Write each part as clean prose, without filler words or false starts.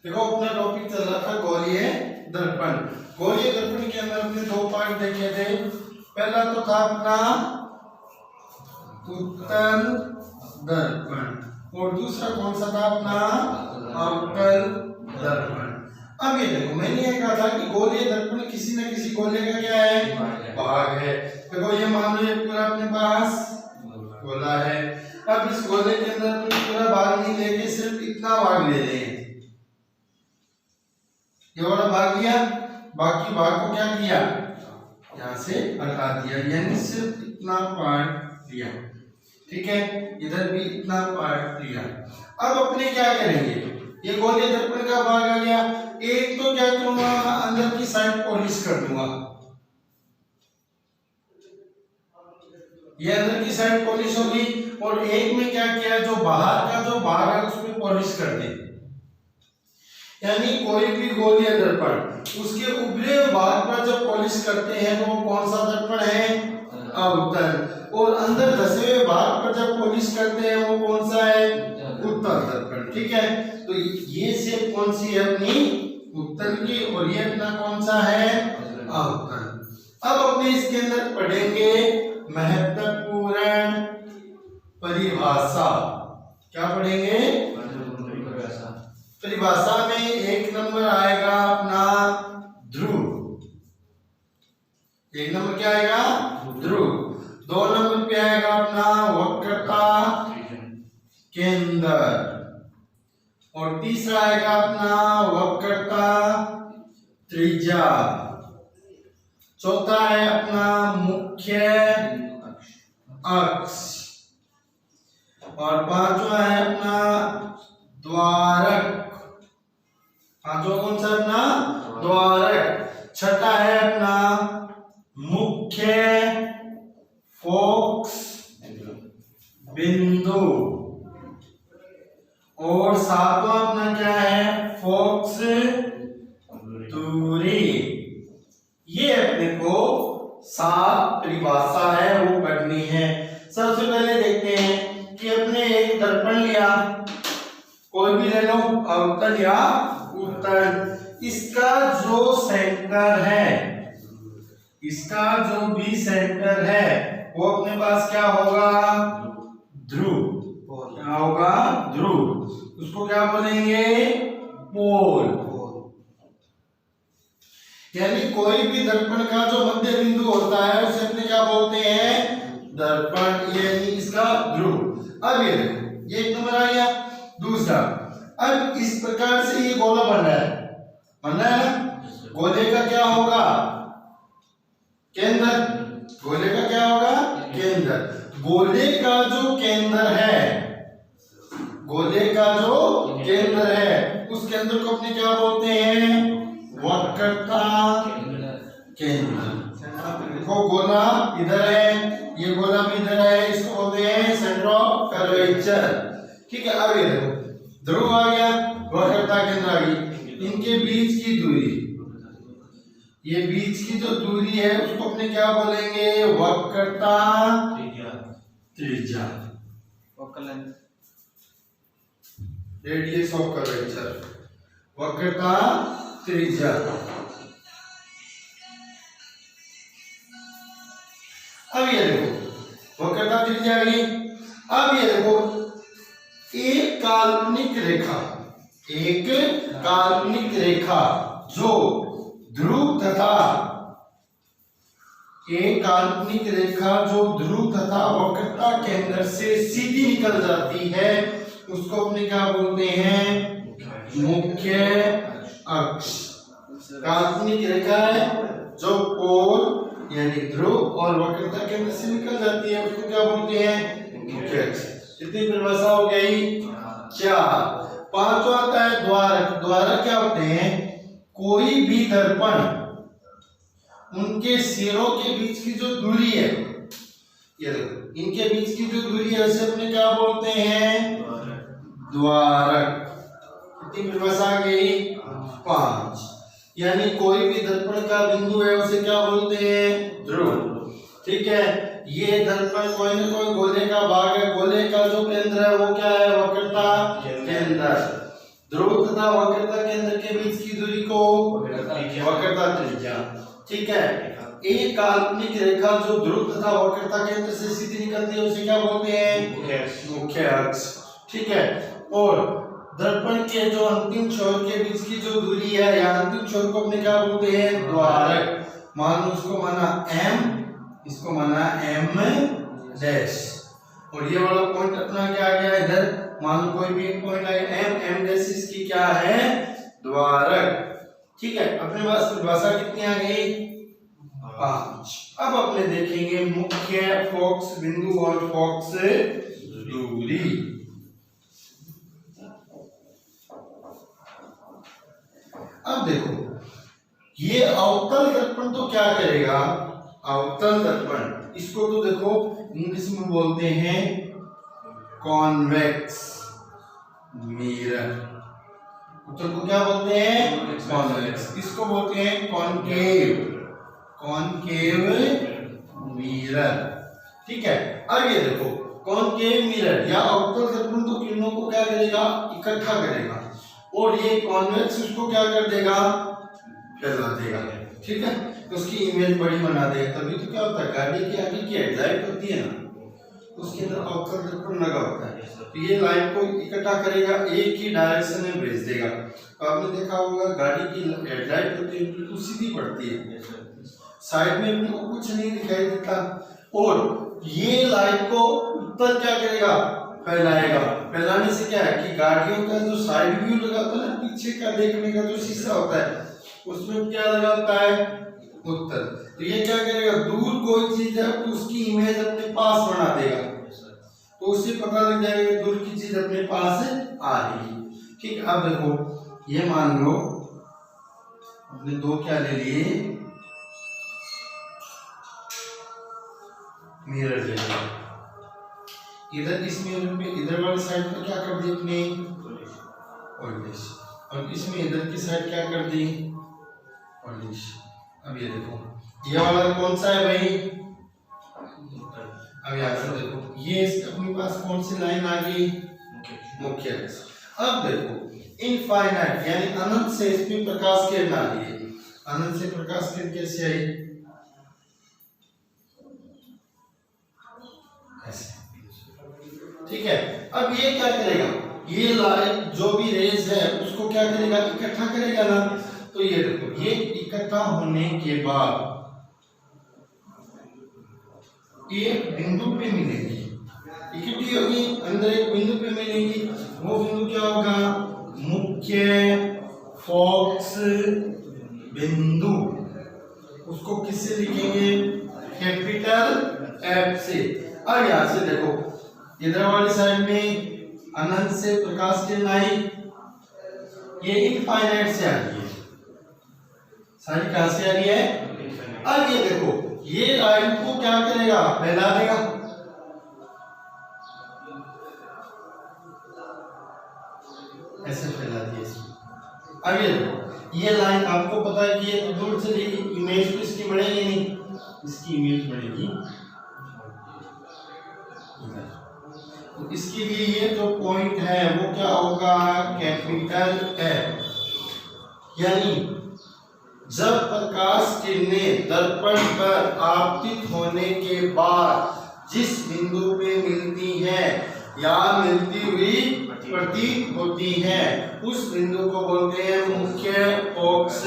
देखो अपना टॉपिक चल रहा था गोलीय दर्पण। गोलीय दर्पण के अंदर हमने दो पार्ट देखे थे। पहला तो था अपना उत्तल दर्पण और दूसरा कौन सा था अपना अवतल दर्पण। अब ये देखो मैंने ये कहा था कि गोलीय दर्पण किसी न किसी गोले का क्या है, भाग है। देखो ये मान लो ये पूरा अपने पास गोला है। अब इस गोले के अंदर पूरा भाग नहीं लेके सिर्फ इतना भाग ले लें, ये वाला भाग लिया, बाकी भाग को क्या किया, यहाँ से हटा दिया, यानी सिर्फ इतना पार्ट लिया। ठीक है, इधर भी इतना पार्ट लिया। अब अपने क्या करेंगे, ये गोलीय दर्पण का भाग आ गया, एक तो क्या करूंगा अंदर की साइड पॉलिश कर दूंगा, ये अंदर की साइड पॉलिश होगी। और एक में क्या किया, जो बाहर का जो भाग है उसमें पॉलिश कर दे। यानी कोई भी गोलीय दर्पण उसके उभरे भाग पर जब पॉलिश करते हैं तो वो कौन सा दर्पण है, अवतल। और अंदर धसे हुए भाग पर जब पॉलिश करते हैं वो कौन सा है, उत्तल दर्पण। ठीक है, तो ये शेप कौन सी है अपनी उत्तल की और ये अपना कौन सा है, अवतल। अब अपने इसके अंदर पढ़ेंगे महत्वपूर्ण परिभाषा। क्या पढ़ेंगे, परिभाषा में एक नंबर आएगा अपना ध्रुव। एक नंबर क्या आएगा, ध्रुव। दो नंबर पे आएगा अपना वक्रता केंद्र और तीसरा आएगा अपना वक्रता त्रिज्या। चौथा है अपना मुख्य अक्ष और पांचवा है अपना द्वारक। पांचवा कौन सा अपना द्वारक। छठा है अपना मुख्य फोकस बिंदु और सातवां अपना क्या है, फोकस दूरी। ये अपने को 7 परिभाषा है वो पढ़नी है। सबसे पहले देखते हैं कि अपने एक दर्पण लिया, कोई भी ले लो, अवतल या उत्तल। इसका जो सेंटर है, इसका जो भी सेंटर है वो अपने पास क्या होगा, ध्रुव। क्या होगा, ध्रुव। उसको क्या बोलेंगे, पोल। यानी कोई भी दर्पण का जो मध्य बिंदु होता है उसे अपने क्या बोलते हैं, दर्पण, यानी इसका ध्रुव। अब ये देखो ये एक नंबर आ गया। दूसरा, अब इस प्रकार से ये गोला बन रहा है, ना। गोले का क्या होगा, केंद्र। गोले का क्या होगा, केंद्र। गोले का जो केंद्र है, गोले का जो केंद्र है उस केंद्र को अपने क्या बोलते हैं, वक्रता केंद्र। देखो गोला इधर है, ये गोला भी इधर है, इसको बोलते हैं सेंटर ऑफ कर्वेचर। ठीक है, अब ये देखो ध्रुव आ गया, वक्रता केंद्र आ गई, इनके बीच की दूरी, ये बीच की जो दूरी है उसको अपने क्या बोलेंगे, वक्रता त्रिज्या, रेडियस ऑफ कर्वेचर, वक्रता त्रिज्या। अब ये देखो वक्रता त्रिज्या आ गई। अब ये देखो एक काल्पनिक रेखा, एक काल्पनिक रेखा जो ध्रुव तथा, एक काल्पनिक रेखा जो ध्रुव तथा वक्रता केंद्र से सीधी निकल जाती है उसको अपने क्या बोलते हैं, मुख्य अक्ष। काल्पनिक रेखा है जो पोल यानी ध्रुव और वक्रता केंद्र से निकल जाती है उसको क्या बोलते हैं, मुख्य अक्ष। कितनी परिभाषा हो गई, 4। पांचवा आता है द्वारक। द्वारक क्या होते हैं, कोई भी दर्पण उनके सिरों के बीच की जो दूरी है, ये देखो इनके बीच की जो दूरी है उसे अपने क्या बोलते हैं, द्वारक। कितनी परिभाषा आ गई, 5। यानी कोई भी दर्पण का बिंदु है उसे क्या बोलते हैं? ध्रुव। ठीक है, ये दर्पण कोई न कोई गोले का भाग है, गोले का जो केंद्र है वो क्या है? वक्रता केंद्र। ध्रुव तथा वक्रता केंद्र के बीच की दूरी को वक्रता त्रिज्या। ठीक है, एक काल्पनिक रेखा जो ध्रुव तथा वक्रता केंद्र से सीधी निकलती है उसे क्या बोलते हैं? मुख्य अक्ष। ठीक है, और दर्पण के जो अंतिम छोर के बीच की जो दूरी है या अंतिम छोर को अपने क्या बोलते हैं? द्वारक। मान लो उसको माना m, इसको माना m डैश, और ये वाला पॉइंट अपना क्या आ गया इधर? मान लो कोई भी एक पॉइंट आए m डैश, इसकी क्या है? द्वारक। ठीक है, अपने पास परिभाषा कितनी आ गई? 5। अब अपने देखेंगे मुख्य फोकस बिंदु और फोकस दूरी। अब देखो, ये अवतल दर्पण तो क्या करेगा? अवतल दर्पण, इसको तो देखो इंग्लिश में बोलते हैं कॉन्वेक्स मिरर। उत्तर को क्या बोलते हैं? कॉन्वेक्स। इसको बोलते हैं कॉनकेव, कॉनकेव मिरर। ठीक है, अब ये देखो कॉनकेव मिरर या अवतल दर्पण तो किरणों को क्या करेगा? इकट्ठा करेगा, और ये कॉन्वेक्स उसको क्या कर देगा? फैला देगा। ठीक है, तो उसकी इमेज बड़ी बना देगा। तभी तो क्या होता है, गाड़ी की आगे की हेडलाइट होती है ना, उसके अंदर अवतल दर्पण लगा होता है, तो ये लाइट को इकट्ठा करेगा, एक ही डायरेक्शन में भेज देगा। तो आपने देखा होगा गाड़ी की हेडलाइट होती है बिल्कुल सीधी पड़ती है, साइड में अपने को कुछ नहीं दिखाई देता, और ये लाइट को उत्तर क्या करेगा? फैलाएगा। फैलाने से क्या है कि गाड़ियों का जो साइड व्यू लगाता है ना, पीछे का देखने का जो शीशा होता है उसमें क्या लगाता है? उत्तर। तो ये क्या करेगा? दूर कोई चीज है तो उसकी इमेज अपने पास बना देगा, तो उससे पता लग जाएगा दूर की चीज अपने पास आ रही है। ठीक, अब देखो ये मान लो अपने दो क्या ले लिए? मिरर ले लिया। इधर इस मिरर पे इधर वाली साइड पे क्या कर दी अपने? पॉलिश। और इसमें इधर की साइड क्या कर दी? पॉलिश। अब ये देखो ये वाला कौन सा है भाई? अब यहाँ से देखो ये अपने पास कौन सी लाइन आ गई? मुख्य अक्ष। अब देखो इनफाइनाइट यानी अनंत से इसमें प्रकाश किरण आ रही है। अनंत से प्रकाश किरण कैसे आई? ऐसे। ठीक है, अब ये क्या करेगा? ये लाइट जो भी रेज है उसको क्या करेगा? इकट्ठा करेगा ना। तो ये देखो ये इकट्ठा होने के बाद एक बिंदु पे मिलेगी, इकट्ठी होगी, अंदर एक बिंदु पे मिलेगी। वो बिंदु क्या होगा? मुख्य फोकस बिंदु। उसको किससे लिखेंगे? कैपिटल एफ से। और यहां से देखो इधर वाली साइड में अनंत से प्रकाश किरण आई, ये इनफाइनाइट से आ रही है, सारी कहां से आ रही है? अब ये देखो ये लाइन को क्या करेगा? फैला देगा। ऐसे फैला दिया इसमें। अब ये देखो ये लाइन आपको पता है कि ये तो दूर चलेगी, इमेज तो इसकी बढ़ेगी नहीं, इसकी इमेज बढ़ेगी। तो इसके लिए ये जो पॉइंट है वो क्या होगा? Capital F. यानी जब प्रकाश किरणें दर्पण पर आपतित होने के बाद जिस बिंदु पे मिलती हैं या मिलती हुई प्रतीत होती हैं उस बिंदु को बोलते हैं मुख्य फोकस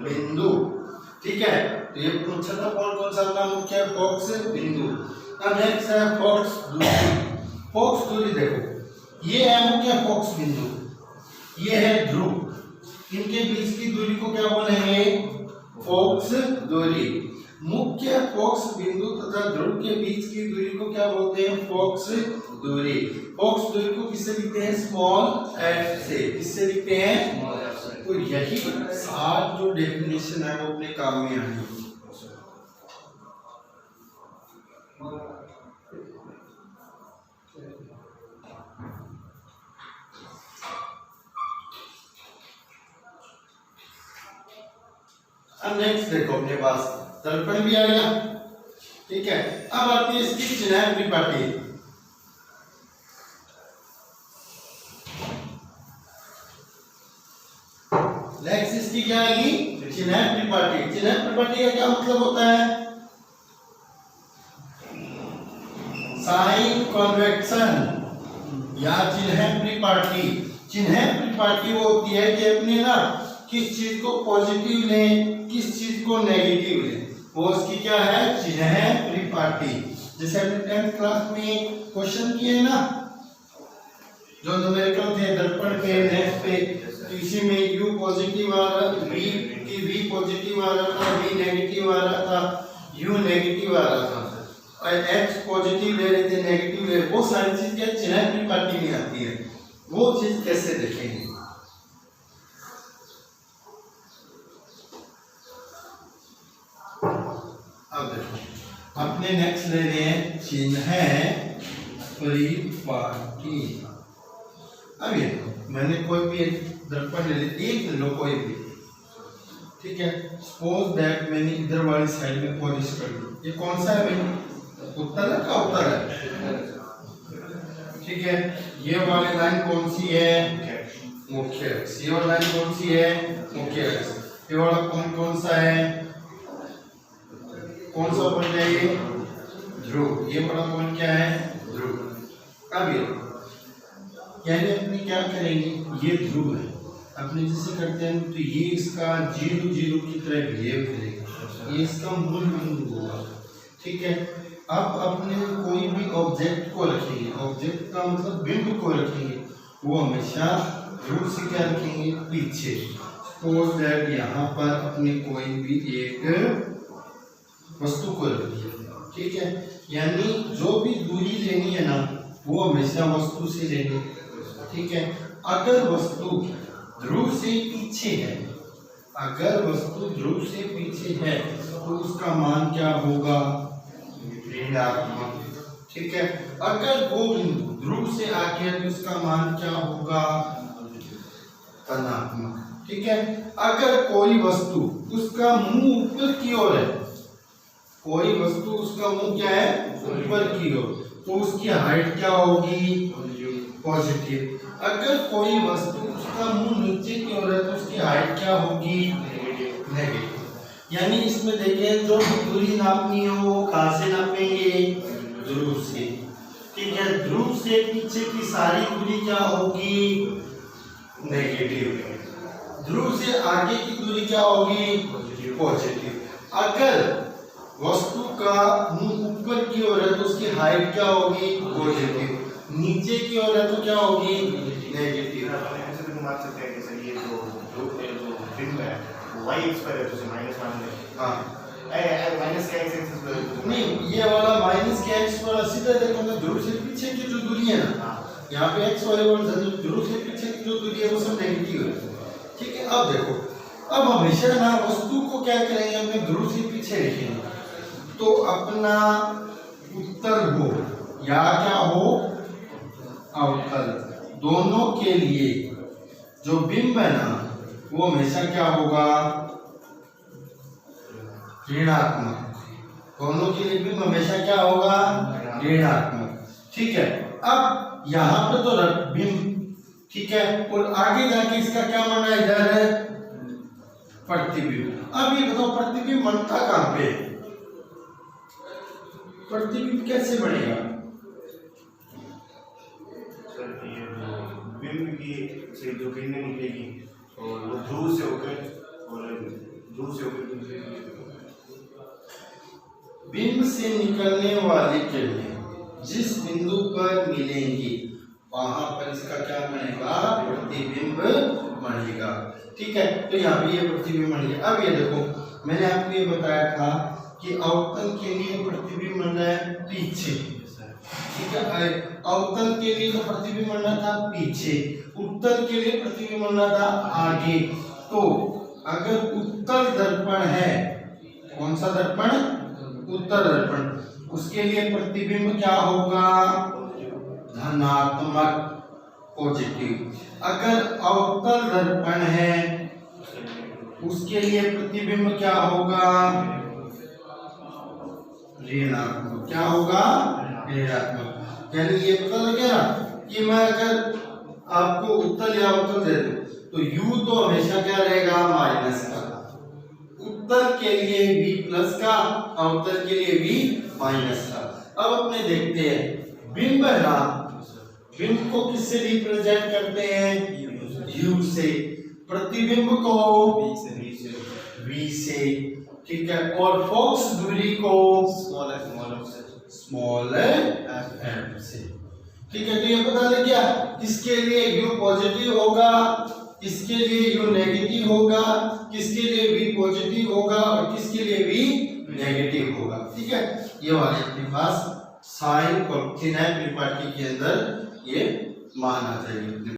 बिंदु। ठीक है, तो ये पूछा था कौन सा था? मुख्य फोकस बिंदु। अब नेक्स्ट है फोकस दूरी। फोकस दूरी देखो ये है मुख्य फोकस बिंदु, ये है ध्रुव, इनके बीच की दूरी को क्या बोलेंगे? फोकस दूरी। मुख्य फोकस बिंदु तथा ध्रुव के बीच की दूरी को क्या बोलते हैं? फोकस दूरी। फोकस दूरी को किससे लिखते हैं? स्मॉल एफ से। किससे लिखते हैं? तो यही सात जो डेफिनेशन है वो अपने काम में आएगी। अब नेक्स्ट देखो अपने पास दर्पण भी आ गया, ठीक है। अब आती है इसकी चिन्ह परिपाटी। नेक्स्ट इसकी क्या आएगी? चिन्ह परिपाटी। चिन्ह परिपाटी का क्या मतलब होता है? साइन कन्वेक्शन या चिन्ह परिपाटी। चिन्ह परिपाटी वो होती है कि अपने ना किस चीज को पॉजिटिव लें, किस चीज को नेगेटिव लें, वो उसकी क्या है? चिन्ह परिपाटी। जैसे हमने 10th क्लास में क्वेश्चन किए ना, जो न्यूमेरिकल थे दर्पण पे, नेक्स्ट पे, तो इसी में u पॉजिटिव आ रहा था, v पॉजिटिव आ रहा था, v नेगेटिव आ रहा था, u नेगेटिव आ रहा था, और x पॉजिटिव ले रहे थे, नेगेटिव ले रहे, वो सारी चीज क्या चिन्ह परिपाटी में आती है। वो चीज कैसे देखेंगे? अब देखो अपने नेक्स्ट ले रहे हैं चिन्ह परिपाटी। अब ये मैंने कोई भी दर्पण ले लिया, एक ले लो कोई भी, ठीक है। सपोज दैट मैंने इधर वाली साइड में पॉलिश कर दी। ये कौन सा है भाई? उत्तर है का उत्तर है, ठीक है। ये वाली लाइन कौन सी है? मुख्य अक्ष। ये वाली लाइन कौन सी है? मुख्य अक्ष। ये वाला पॉइंट कौन सा है? कौन सा पॉइंट है ये? ध्रुव। ये वाला पॉइंट क्या है? ध्रुव। अब ये यानी अपने क्या करेंगे? ये ध्रुव है, अपने जैसे करते हैं तो ये इसका 0 0 की तरह बिहेव करेगा, ये इसका मूल बिंदु होगा, ठीक है। अब अपने कोई भी ऑब्जेक्ट को रखेंगे, ऑब्जेक्ट का मतलब बिंदु को रखेंगे, वो हमेशा ध्रुव से क्या रखेंगे? पीछे। सपोज दैट यहाँ पर अपने कोई भी एक वस्तु को रखिए, ठीक है। यानी जो भी दूरी लेनी है ना, वो हमेशा वस्तु से लेनी, ठीक है। अगर वस्तु ध्रुव से पीछे है, अगर वस्तु ध्रुव से पीछे है तो उसका मान क्या होगा? ऋणात्मक, ठीक है। अगर वो बिंदु ध्रुव से आगे है तो उसका मान क्या होगा? धनात्मक, ठीक है। अगर कोई वस्तु उसका मुंह ऊपर की ओर है, कोई वस्तु उसका मुंह क्या है? ऊपर की ओर, तो उसकी हाइट क्या होगी? पॉजिटिव। अगर कोई वस्तु उसका मुंह नीचे की ओर है तो उसकी हाइट क्या होगी? नेगेटिव। यानी इसमें देखें जो भी दूरी नापनी हो वो कहाँ से नापेंगे? ध्रुव से, ठीक है। ध्रुव से पीछे की सारी दूरी क्या होगी? नेगेटिव। ध्रुव से आगे की दूरी क्या होगी? पॉजिटिव। अगर वस्तु का मुंह ऊपर की ओर है तो उसकी हाइट क्या होगी? पॉजिटिव। नीचे की ओर है तो क्या होगी? नेगेटिव। ऐसे भी मान सकते हैं कि सर ये जो बिंदु है वो y एक्स पर है तो माइनस मान लें। हाँ, माइनस का एक्स पर नहीं, ये वाला माइनस के एक्स पर सीधा देखो ना, ध्रुव से पीछे की जो दूरी है ना, यहाँ पे एक्स वाले ध्रुव से पीछे की जो दूरी है वो सब नेगेटिव है, ठीक है। अब देखो, अब हमेशा ना वस्तु को क्या करेंगे? अपने ध्रुव से पीछे रखेंगे, तो अपना उत्तर हो या क्या हो? अवतल। दोनों के लिए जो बिंब है ना वो हमेशा क्या होगा? ऋणात्मक। दोनों के लिए बिंब हमेशा क्या होगा? ऋणात्मक, ठीक है। अब यहाँ पे तो बिंब, ठीक है, और आगे जाके इसका क्या माना? इधर है प्रतिबिंब। अब ये बताओ प्रतिबिंब बनता कहाँ पे? प्रतिबिंब कैसे बनेगा? बिंब की से जो किरणें निकलेगी और वो ध्रुव से होकर बिंब से निकलने वाली किरणें जिस बिंदु पर मिलेंगी वहां पर इसका क्या बनेगा? प्रतिबिंब बनेगा, ठीक है। तो यहाँ पे ये प्रतिबिंब बन गया। अब ये देखो, मैंने आपको ये बताया था कि अवतल के लिए प्रतिबिंब बन रहा है पीछे, ठीक है। अवतल के लिए तो प्रतिबिंब बनना था पीछे, उत्तल के लिए प्रतिबिंब बनना था आगे। तो अगर उत्तल दर्पण है, कौन सा दर्पण? उत्तल दर्पण, उसके लिए प्रतिबिंब क्या होगा? धनात्मक, पॉजिटिव। अगर अवतल दर्पण है उसके लिए प्रतिबिंब क्या होगा? ऋणात्मक। क्या होगा? ऋणात्मक। यानी ये पता लग गया कि मैं अगर आपको उत्तर या उत्तर दे दूं तो u तो हमेशा क्या रहेगा? माइनस का। उत्तर के लिए v प्लस का, अवतर के लिए v माइनस का। अब अपने देखते हैं बिंब है ना, बिंब को किससे रिप्रेजेंट करते हैं? u से। प्रतिबिंब को v से, ठीक है। और फोकस दूरी को स्मॉल f से, ठीक है। तो ये पता लग गया किसके लिए u पॉजिटिव होगा, किसके लिए u नेगेटिव होगा, किसके लिए v पॉजिटिव होगा और किसके लिए v नेगेटिव होगा, ठीक है। ये वाले अपने पास साइन और थीटा त्रिपाठी के अंदर ये मान आ जाएगी।